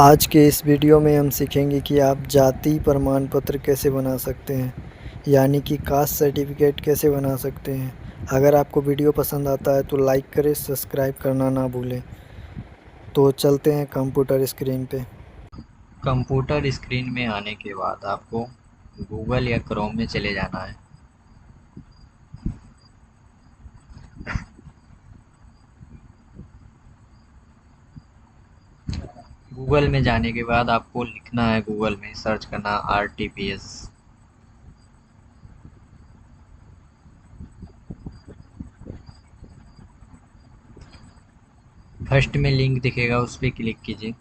आज के इस वीडियो में हम सीखेंगे कि आप जाति प्रमाण पत्र कैसे बना सकते हैं, यानी कि कास्ट सर्टिफिकेट कैसे बना सकते हैं। अगर आपको वीडियो पसंद आता है तो लाइक करें, सब्सक्राइब करना ना भूलें। तो चलते हैं कंप्यूटर स्क्रीन पे। कंप्यूटर स्क्रीन में आने के बाद आपको गूगल या क्रोम में चले जाना है। गूगल में जाने के बाद आपको लिखना है, गूगल में सर्च करना RTPS। फर्स्ट में लिंक दिखेगा, उस पर क्लिक कीजिए।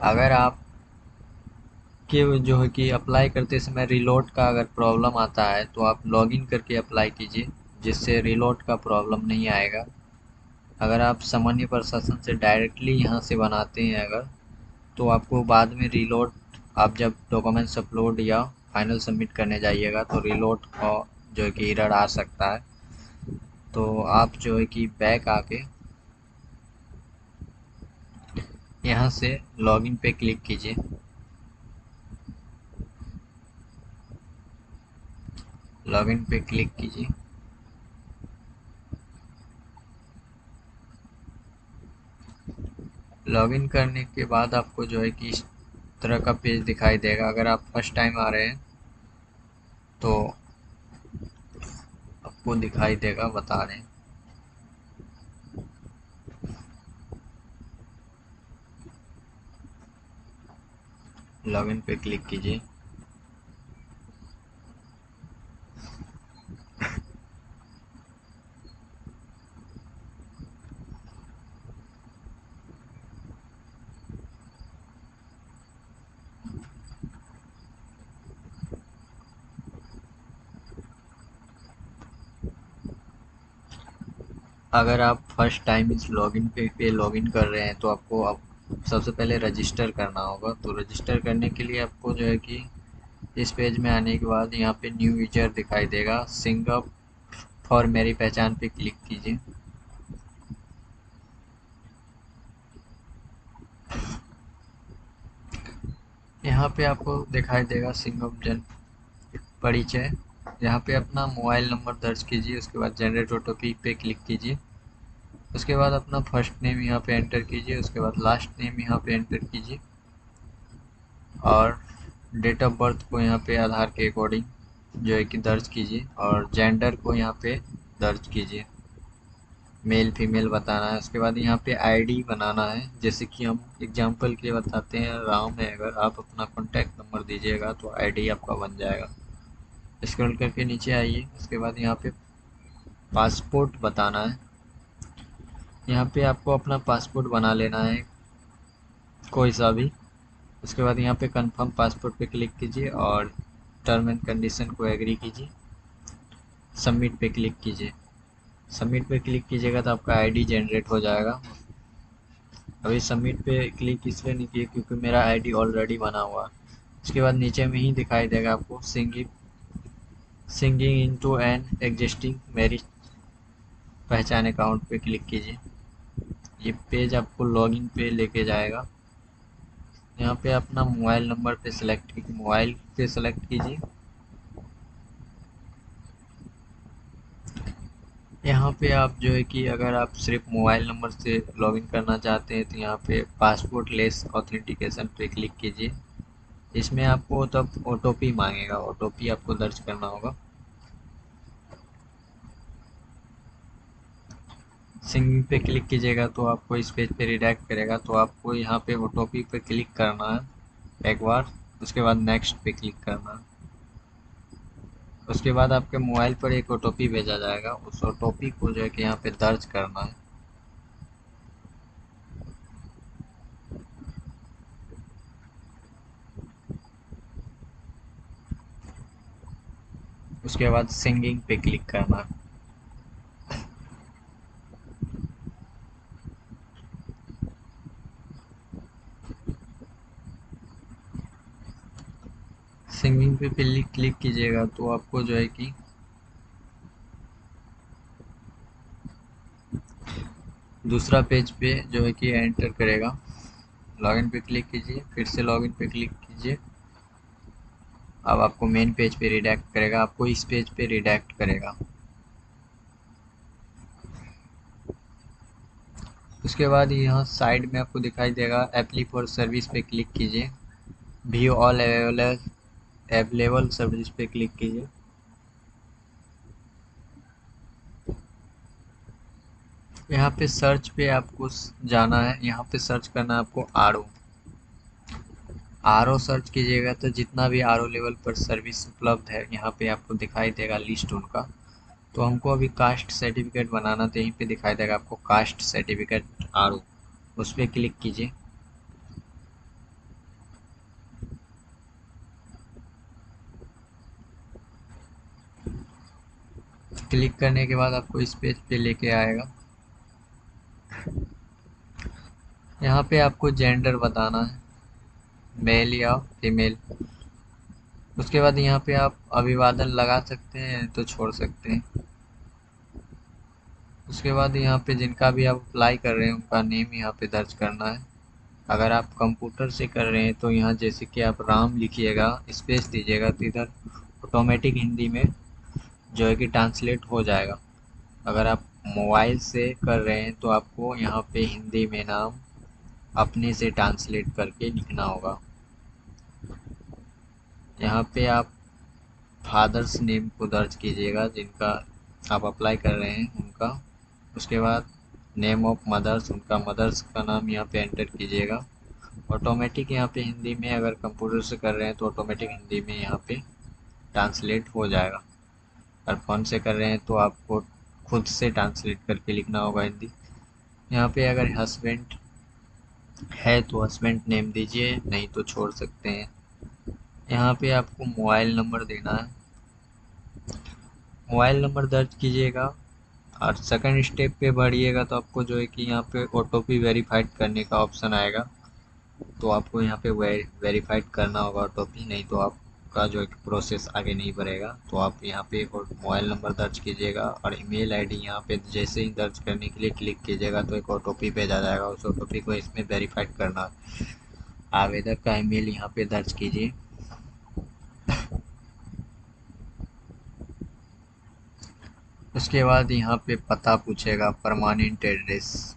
अगर आप के जो है कि अप्लाई करते समय रिलोड का अगर प्रॉब्लम आता है तो आप लॉगिन करके अप्लाई कीजिए, जिससे रिलोड का प्रॉब्लम नहीं आएगा। अगर आप सामान्य प्रशासन से डायरेक्टली यहाँ से बनाते हैं अगर, तो आपको बाद में रीलोड, आप जब डॉक्यूमेंट्स अपलोड या फाइनल सबमिट करने जाइएगा तो रीलोड का जो है कि एरर आ सकता है। तो आप जो है कि बैक आके यहाँ से लॉगिन पे क्लिक कीजिए। लॉगिन पे क्लिक कीजिए। लॉगिन करने के बाद आपको जो है कि इस तरह का पेज दिखाई देगा। अगर आप फर्स्ट टाइम आ रहे हैं तो आपको दिखाई देगा, बता रहे हैं। लॉगिन पे क्लिक कीजिए। अगर आप फर्स्ट टाइम इस लॉगिन पे लॉगिन कर रहे हैं तो आपको अब सबसे पहले रजिस्टर करना होगा। तो रजिस्टर करने के लिए आपको जो है कि इस पेज में आने के बाद यहाँ पे न्यू यूजर दिखाई देगा, सिंग अप फॉर मेरी पहचान पे क्लिक कीजिए। यहाँ पे आपको दिखाई देगा सिंग अप जन परिचय। यहाँ पे अपना मोबाइल नंबर दर्ज कीजिए, उसके बाद जनरेट ओटीपी पे क्लिक कीजिए। उसके बाद अपना फर्स्ट नेम यहाँ पे एंटर कीजिए, उसके बाद लास्ट नेम यहाँ पे एंटर कीजिए और डेट ऑफ बर्थ को यहाँ पे आधार के अकॉर्डिंग जो है कि दर्ज कीजिए और जेंडर को यहाँ पे दर्ज कीजिए, मेल फीमेल बताना है। उसके बाद यहाँ पे आईडी बनाना है। जैसे कि हम एग्जांपल के लिए बताते हैं, राम है, अगर आप अपना कॉन्टैक्ट नंबर दीजिएगा तो आईडी आपका बन जाएगा। स्क्रॉल करके नीचे आइए, उसके बाद यहाँ पे पासपोर्ट बताना है। यहाँ पे आपको अपना पासपोर्ट बना लेना है, कोई सा भी। उसके बाद यहाँ पे कंफर्म पासपोर्ट पे क्लिक कीजिए और टर्म एंड कंडीशन को एग्री कीजिए। सबमिट पे क्लिक कीजिए। सबमिट पे क्लिक कीजिएगा तो आपका आईडी जनरेट हो जाएगा। अभी सबमिट पे क्लिक इसलिए नहीं किया क्योंकि मेरा आईडी ऑलरेडी बना हुआ है। उसके बाद नीचे में ही दिखाई देगा आपको singing into an existing marriage पहचान अकाउंट पे क्लिक कीजिए। ये पेज आपको लॉगिन पे लेके जाएगा। यहाँ पे अपना मोबाइल नंबर पे मोबाइल पे सेलेक्ट कीजिए। यहाँ पे आप जो है कि अगर आप सिर्फ मोबाइल नंबर से लॉगिन करना चाहते हैं तो यहाँ पे पासपोर्ट लेस ऑथेंटिकेशन पे क्लिक कीजिए। इसमें आपको तब ओटीपी मांगेगा, ओटीपी आपको दर्ज करना होगा। सिंगिंग पे क्लिक कीजिएगा तो आपको इस पेज पे रिडायरेक्ट करेगा। तो आपको यहाँ पे ओटीपी पे क्लिक करना है एक बार, उसके बाद नेक्स्ट पे क्लिक करना है। उसके बाद आपके मोबाइल पर एक ओटीपी भेजा जाएगा, उस ओटीपी को जो है कि यहाँ पे दर्ज करना है। उसके बाद सिंगिंग पे क्लिक करना है। सिंगिंग पे क्लिक कीजिएगा तो आपको जो है कि दूसरा पेज पे जो है कि एंटर करेगा, लॉगिन पे क्लिक कीजिए, फिर से लॉगिन पे क्लिक कीजिए। अब आपको मेन पेज पे रिडायरेक्ट करेगा, आपको इस पेज पे रिडायरेक्ट करेगा। उसके बाद यहाँ साइड में आपको दिखाई देगा एप्ली फॉर सर्विस पे क्लिक कीजिए, व्यू ऑल अवेलेबल सर्विस पे क्लिक कीजिए। यहाँ पे सर्च पे आपको जाना है, यहाँ पे सर्च करना है आपको आर ओ सर्च कीजिएगा तो जितना भी आर ओ लेवल पर सर्विस उपलब्ध है यहाँ पे आपको दिखाई देगा लिस्ट उनका। तो हमको अभी कास्ट सर्टिफिकेट बनाना, तो यहीं पे दिखाई देगा आपको कास्ट सर्टिफिकेट आर ओ, उस पर क्लिक कीजिए। क्लिक करने के बाद आपको इस पेज पे लेके आएगा। यहाँ पे आपको जेंडर बताना है, मेल या फीमेल। उसके बाद यहाँ पे आप अभिवादन लगा सकते हैं तो छोड़ सकते हैं। उसके बाद यहाँ पे जिनका भी आप अप्लाई कर रहे हैं उनका नेम यहाँ पे दर्ज करना है। अगर आप कंप्यूटर से कर रहे हैं तो यहाँ जैसे कि आप राम लिखिएगा, स्पेस दीजिएगा, तो इधर ऑटोमेटिक हिंदी में जो है कि ट्रांसलेट हो जाएगा। अगर आप मोबाइल से कर रहे हैं तो आपको यहाँ पे हिंदी में नाम अपने से ट्रांसलेट करके लिखना होगा। यहाँ पे आप फादर्स नेम को दर्ज कीजिएगा जिनका आप अप्लाई कर रहे हैं उनका। उसके बाद नेम ऑफ मदर्स, उनका मदर्स का नाम यहाँ पे एंटर कीजिएगा। ऑटोमेटिक यहाँ पे हिंदी में, अगर कंप्यूटर से कर रहे हैं तो ऑटोमेटिक हिंदी में यहाँ पे ट्रांसलेट हो जाएगा। और फ़ोन से कर रहे हैं तो आपको खुद से ट्रांसलेट करके लिखना होगा हिंदी। यहाँ पे अगर हस्बैंड है तो हस्बैंड नेम दीजिए, नहीं तो छोड़ सकते हैं। यहाँ पे आपको मोबाइल नंबर देना है, मोबाइल नंबर दर्ज कीजिएगा। और सेकंड स्टेप पे बढ़िएगा तो आपको जो है कि यहाँ पे ओटीपी वेरीफाइड करने का ऑप्शन आएगा, तो आपको यहाँ पे वेरीफाइड करना होगा ओटीपी, नहीं तो आपका जो है कि प्रोसेस आगे नहीं बढ़ेगा। तो आप यहाँ पे मोबाइल नंबर दर्ज कीजिएगा और ईमेल आईडी यहाँ पे जैसे ही दर्ज करने के लिए क्लिक कीजिएगा तो एक ओटीपी भेजा जाएगा, उस ओटीपी को इसमें वेरीफाइड करना है। आवेदक का ईमेल यहाँ पे दर्ज कीजिए। उसके बाद यहाँ पे पता पूछेगा, परमानेंट एड्रेस,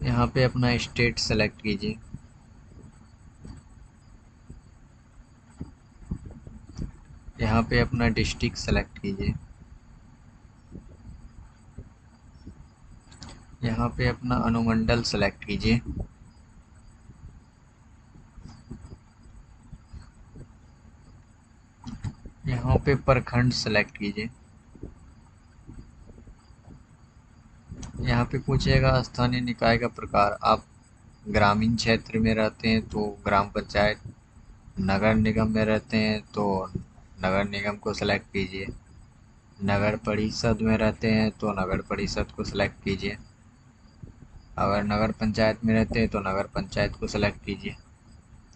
यहाँ पे अपना स्टेट सेलेक्ट कीजिए। यहाँ पे अपना डिस्ट्रिक्ट सेलेक्ट कीजिए। यहाँ पे अपना अनुमंडल सेलेक्ट कीजिए। यहाँ पे प्रखंड सेलेक्ट कीजिए। यहाँ पे पूछेगा स्थानीय निकाय का प्रकार, आप ग्रामीण क्षेत्र में रहते हैं तो ग्राम पंचायत, नगर निगम में रहते हैं तो नगर निगम को सेलेक्ट कीजिए, नगर परिषद में रहते हैं तो नगर परिषद को सेलेक्ट कीजिए, अगर नगर पंचायत में रहते हैं तो नगर पंचायत को सेलेक्ट कीजिए।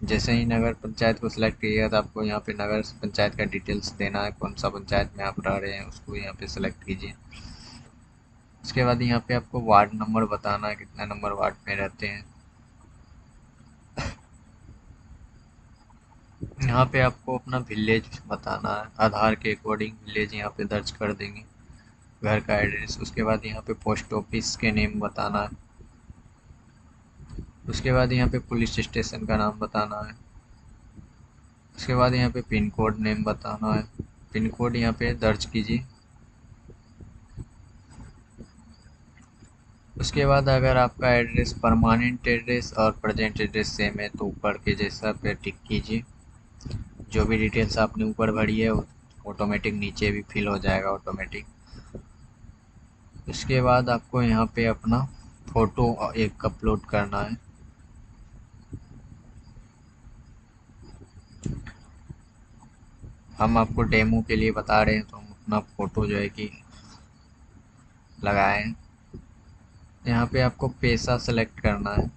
जैसे ही नगर पंचायत को सिलेक्ट कीजिएगा तो आपको यहाँ पे नगर पंचायत का डिटेल्स देना है, कौन सा पंचायत में आप रह रहे हैं उसको यहाँ पे सेलेक्ट कीजिए। उसके बाद यहाँ पे आपको वार्ड नंबर बताना है, कितना नंबर वार्ड में रहते हैं। यहाँ पे आपको अपना विलेज बताना है, आधार के अकॉर्डिंग विलेज यहाँ पे दर्ज कर देंगे, घर का एड्रेस। उसके बाद यहाँ पे पोस्ट ऑफिस के नेम बताना है। उसके बाद यहाँ पे पुलिस स्टेशन का नाम बताना है। उसके बाद यहाँ पे पिन कोड नेम बताना है, पिन कोड यहाँ पे दर्ज कीजिए। उसके बाद अगर आपका एड्रेस परमानेंट एड्रेस और प्रेजेंट एड्रेस सेम है तो ऊपर के जैसा पे टिक कीजिए। जो भी डिटेल्स आपने ऊपर भरी है ऑटोमेटिक नीचे भी फिल हो जाएगा ऑटोमेटिक। उसके बाद आपको यहाँ पे अपना फ़ोटो एक अपलोड करना है। हम आपको डेमो के लिए बता रहे हैं तो हम अपना फ़ोटो जो है कि लगाएं। यहाँ पे आपको पेशा सेलेक्ट करना है,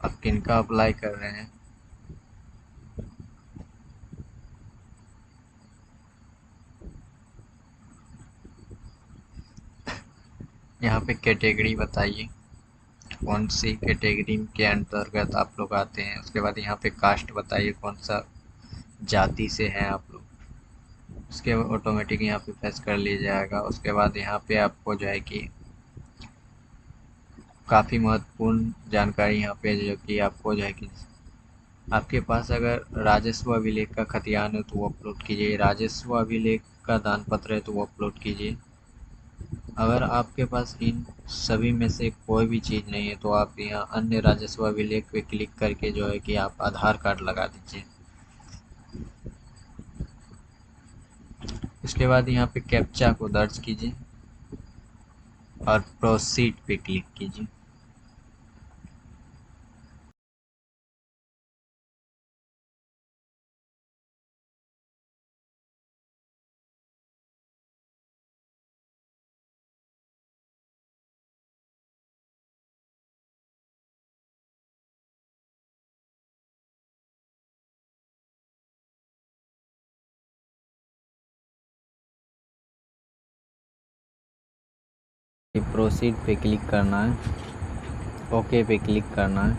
आप किन का अप्लाई कर रहे हैं। यहाँ पे कैटेगरी बताइए कौन सी कैटेगरी के अंतर्गत आप लोग आते हैं। उसके बाद यहाँ पे कास्ट बताइए कौन सा जाति से हैं आप लोग। उसके ऑटोमेटिक यहाँ पे प्रेस कर लिया जाएगा। उसके बाद यहाँ पे आपको जो है कि काफ़ी महत्वपूर्ण जानकारी यहाँ पे जो कि आपको जो है कि आपके पास अगर राजस्व अभिलेख का खतियान है तो वो अपलोड कीजिए, राजस्व अभिलेख का दान पत्र है तो वो अपलोड कीजिए। अगर आपके पास इन सभी में से कोई भी चीज़ नहीं है तो आप यहाँ अन्य राजस्व अभिलेख पे क्लिक करके जो है कि आप आधार कार्ड लगा दीजिए। उसके बाद यहाँ पे कैप्चा को दर्ज कीजिए और प्रोसीड पे क्लिक कीजिए। प्रोसीड पे क्लिक करना है, ओके पे क्लिक करना है।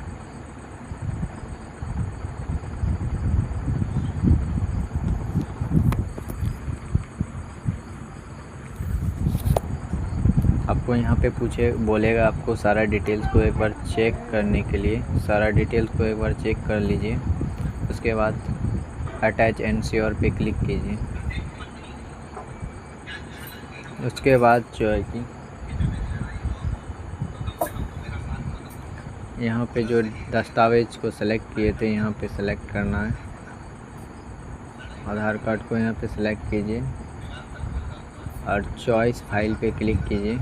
आपको यहाँ पे बोलेगा आपको सारा डिटेल्स को एक बार चेक करने के लिए, सारा डिटेल्स को एक बार चेक कर लीजिए। उसके बाद अटैच एंड श्योर पे क्लिक कीजिए। उसके बाद जो है कि यहाँ पे जो दस्तावेज को सेलेक्ट किए थे यहाँ पे सेलेक्ट करना है। आधार कार्ड को यहाँ पे सेलेक्ट कीजिए और चॉइस फाइल पे क्लिक कीजिए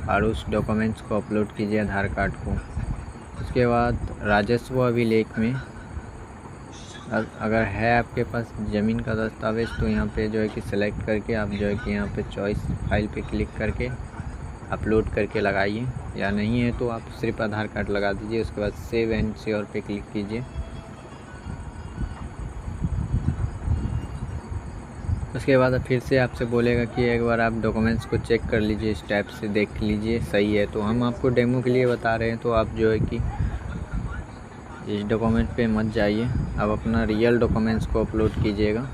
और उस डॉक्यूमेंट्स को अपलोड कीजिए आधार कार्ड को। उसके बाद राजस्व अभिलेख में अगर है आपके पास ज़मीन का दस्तावेज़ तो यहाँ पे जो है कि सिलेक्ट करके आप जो है कि यहाँ पे चॉइस फाइल पे क्लिक करके अपलोड करके लगाइए, या नहीं है तो आप सिर्फ आधार कार्ड लगा दीजिए। उसके बाद सेव एंड श्योर पे क्लिक कीजिए। उसके बाद फिर से आपसे बोलेगा कि एक बार आप डॉक्यूमेंट्स को चेक कर लीजिए, इस टाइप से देख लीजिए सही है। तो हम आपको डेमो के लिए बता रहे हैं, तो आप जो है कि इस डॉक्यूमेंट पे मत जाइए, आप अपना रियल डॉक्यूमेंट्स को अपलोड कीजिएगा।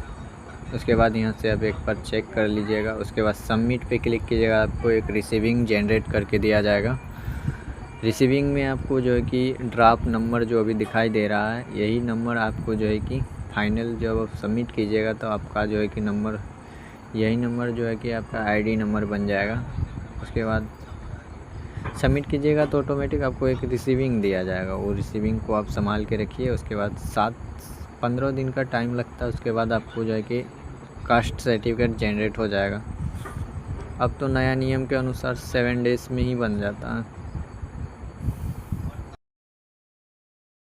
उसके बाद यहाँ से आप एक बार चेक कर लीजिएगा। उसके बाद सबमिट पे क्लिक कीजिएगा, आपको एक रिसीविंग जनरेट करके दिया जाएगा। रिसीविंग में आपको जो है कि ड्राफ्ट नंबर जो अभी दिखाई दे रहा है, यही नंबर आपको जो है कि फाइनल जब आप सबमिट कीजिएगा तो आपका जो है कि नंबर, यही नंबर जो है कि आपका आईडी नंबर बन जाएगा। उसके बाद सबमिट कीजिएगा तो ऑटोमेटिक आपको एक रिसीविंग दिया जाएगा, वो रिसीविंग को आप संभाल के रखिए। उसके बाद 7-15 दिन का टाइम लगता है। उसके बाद आपको जो है कि कास्ट सर्टिफिकेट जनरेट हो जाएगा। अब तो नया नियम के अनुसार 7 डेज़ में ही बन जाता है।